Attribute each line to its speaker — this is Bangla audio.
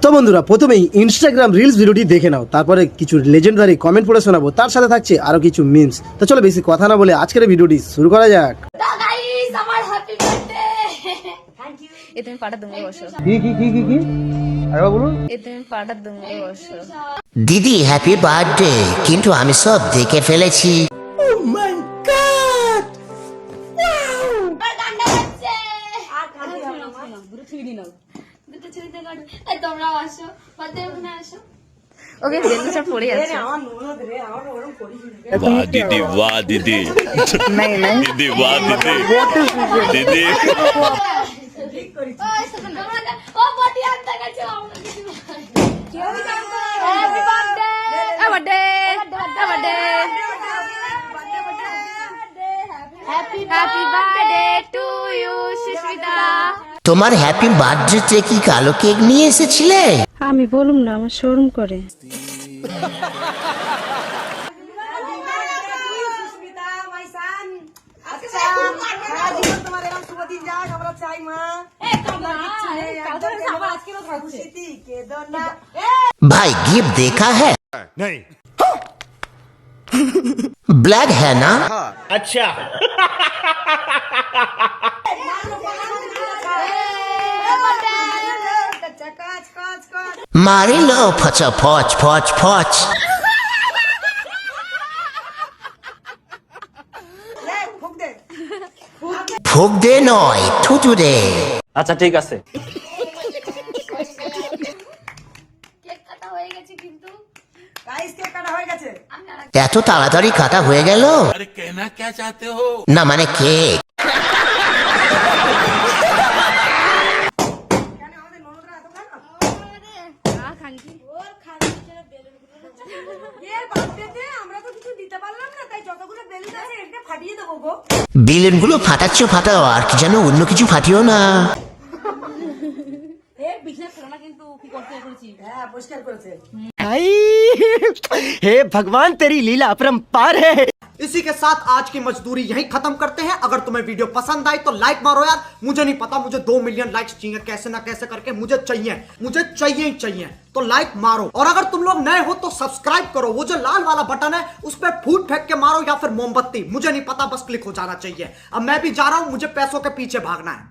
Speaker 1: তো বন্ধুরা প্রথমেই ইনস্টাগ্রাম রিলস ভিডিওটি দেখে নাও, তারপরে কিছু লেজেন্ডারি কমেন্ট পড়ে শোনাবো, তার সাথে থাকছে আরো কিছু মিমস। তো চলো বেশি কথা না বলে আজকের ভিডিওটি শুরু করা যাক।
Speaker 2: এ তুমি পাটা দুমড়ে বসো।
Speaker 1: কি আরে বলুন।
Speaker 2: এ তুমি পাটা দুমড়ে বসো।
Speaker 3: দিদি হ্যাপি বার্থডে, কিন্তু আমি সব দেখে ফেলেছি।
Speaker 2: ওকে বেলুনটা পড়ে আছে।
Speaker 4: वाह दीदी वाह दीदी
Speaker 2: नहीं नहीं
Speaker 4: दीदी वाह दीदी दीदी
Speaker 2: happy birthday to you Susmita.
Speaker 3: তোমার হ্যাপি বার্থডেতে কি কালো কেক নিয়ে এসেছিলে?
Speaker 5: আমি বলুম না, আমার শরম করে।
Speaker 3: भाई गिफ्ट देखा है?
Speaker 4: नहीं
Speaker 3: ब्लैक है ना?
Speaker 4: अच्छा
Speaker 3: मारी लो फचा फच फच फच। ফুক দে নয়, থুতু দে।
Speaker 6: আচ্ছা ঠিক আছে।
Speaker 3: এত তাড়াতাড়ি কাটা হয়ে গেল?
Speaker 4: अरे कहना क्या चाहते हो?
Speaker 3: না মানে কেক। বেলুনগুলো ফাটাচ্ছ ফাটাও, আর কি যেন অন্য কিছু ফাটিও না।
Speaker 1: हे भगवान तेरी लीला अपरंपार है।
Speaker 7: इसी के साथ आज की मजदूरी यहीं खत्म करते हैं। अगर तुम्हें वीडियो पसंद आई तो लाइक मारो यार। मुझे नहीं पता, मुझे 2 मिलियन लाइक्स चाहिए, कैसे ना कैसे करके मुझे चाहिए ही चाहिए। तो लाइक मारो, और अगर तुम लोग नए हो तो सब्सक्राइब करो। वो जो लाल वाला बटन है उस पर फूट फेंक के मारो या फिर मोमबत्ती, मुझे नहीं पता, बस क्लिक हो जाना चाहिए। अब मैं भी जा रहा हूं, मुझे पैसों के पीछे भागना है।